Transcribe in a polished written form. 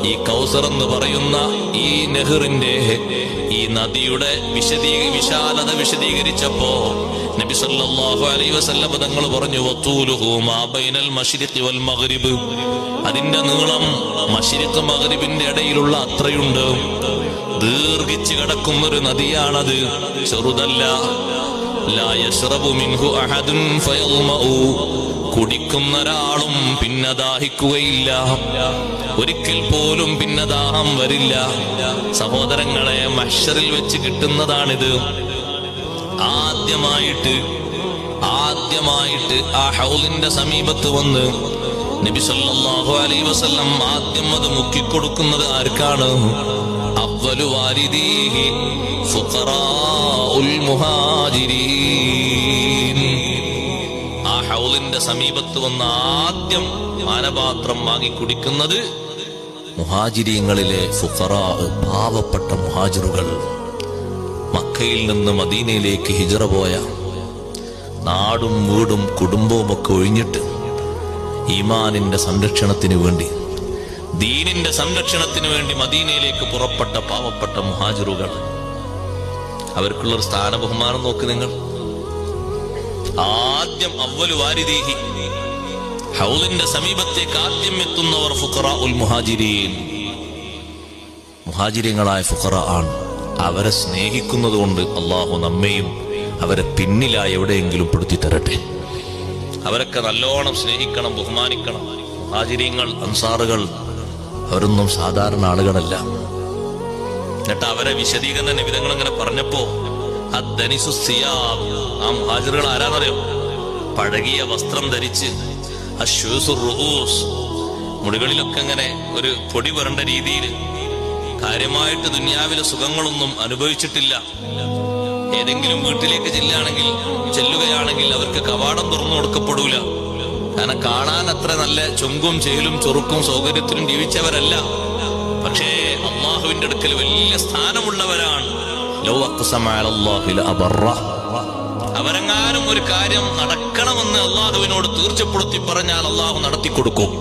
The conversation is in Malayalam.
ഈ കൗസർ എന്ന് പറയുന്ന ഈ നെഹ്റിന്റെ, ഈ നദിയുടെ വിശാലത വിശദീകരിച്ചപ്പോ നബി സല്ലല്ലാഹു അലൈഹി വസല്ലം തങ്ങൾ പറഞ്ഞു, വതൂലുഹു മാ ബൈനൽ മശ്രിഖി വൽ മഗ്രിബ്, അതിന്റെ നീളം മശ്രിഖ് മഗ്രിബിന്റെ ഇടയിലുള്ള അത്രയുണ്ട്. ദീർഘിച്ചു കിടക്കുന്നൊരു നദിയാണത്, ചെറുതല്ല. ലാ യശ്റബു മിൻഹു അഹദുൻ ഫയൽമഉ, കുടിക്കുന്ന ഒരാളും പിന്നെ ദാഹിക്കുകയില്ല, ഒരിക്കൽ പോലും പിന്നെ ദാഹം വരില്ല. സഹോദരങ്ങളെ, മഹ്ശറിൽ വെച്ച് കിട്ടുന്നതാണിത്. ആദ്യമായിട്ട് ആ ഹൗലിന്റെ സമീപത്ത് വന്ന് നബി സല്ലല്ലാഹു അലൈഹി വസല്ലം ആദ്യം അത് മുക്കിക്കൊടുക്കുന്നത് ആർക്കാണ്? അവ്വലു വാരിദീഹി ഫുഖറാഉൽ മുഹാജിരീൻ. ആ ഹൗലിന്റെ സമീപത്ത് വന്ന് ആദ്യം പാനപാത്രം വാങ്ങി കുടിക്കുന്നത് മുഹാജിരീങ്ങളിലെ ഫുഖറാ, പാവപ്പെട്ട മുഹാജിറുകൾ. മക്കയിൽ നിന്ന് മദീനയിലേക്ക് ഹിജ്റ പോയ, നാടും വീടും കുടുംബവും ഒക്കെ ഒഴിഞ്ഞിട്ട് ഈമാനിന്റെ സംരക്ഷണത്തിന് വേണ്ടി, ദീനിന്റെ സംരക്ഷണത്തിന് വേണ്ടി മദീനയിലേക്ക് പുറപ്പെട്ട പാവപ്പെട്ട മുഹാജിറുകൾ. അവർക്കുള്ളൊരു സ്ഥാന ബഹുമാനം നോക്ക് നിങ്ങൾ. ആദ്യം അവ്വലു വാരിദീഹി, ഹൗലിന്റെ സമീപത്തേക്ക് ആദ്യം എത്തുന്നവർ ഫുഖറാഉൽ മുഹാജിരീൻ, മുഹാജിരീങ്ങളായ ഫുഖറ ആണ്. അവരെ സ്നേഹിക്കുന്നത് കൊണ്ട് അള്ളാഹു നമ്മയും അവരെ പിന്നിലായി എവിടെയെങ്കിലും പെടുത്തി തരട്ടെ. അവരൊക്കെ നല്ലോണം സ്നേഹിക്കണം, ബഹുമാനിക്കണം. മുഹാജിരീങ്ങൾ, അൻസാറുകൾ അവരൊന്നും സാധാരണ ആളുകളല്ല. എന്നിട്ട് അവരെ വിശദീകരണ നിബിധങ്ങൾ ഇങ്ങനെ പറഞ്ഞപ്പോ, അദ്ദനിസു സിയാബ്, ആ മുഹാജിറുകൾ ആരാന്നറിയോ? പഴകിയ വസ്ത്രം ധരിച്ച്, അശ്വസുർ റൂസ്, മുടികളിലൊക്കെ ഇങ്ങനെ ഒരു പൊടി വരണ്ട രീതിയിൽ, കാര്യമായിട്ട് ദുനിയാവിലെ സുഖങ്ങളൊന്നും അനുഭവിച്ചിട്ടില്ല. ഏതെങ്കിലും വീട്ടിലേക്ക് ചെല്ലുകയാണെങ്കിൽ അവർക്ക് കവാടം തുറന്നു കൊടുക്കപ്പെടൂല. കാരണം കാണാൻ അത്ര നല്ല ചൊങ്കും ചേലും ചൊറുക്കും സൗകര്യത്തിലും ജീവിച്ചവരല്ല. പക്ഷേ അള്ളാഹുവിന്റെ അടുക്കൽ വലിയ സ്ഥാനമുള്ളവരാണ്. ലൗ അഖ്സമ അലല്ലാഹി ലഅബറ, അവരെങ്ങാനും ഒരു കാര്യം നടക്കണമെന്ന് അള്ളാഹുവിനോട് തീർച്ചപ്പെടുത്തി പറഞ്ഞാൽ അള്ളാഹു നടത്തിക്കൊടുക്കും.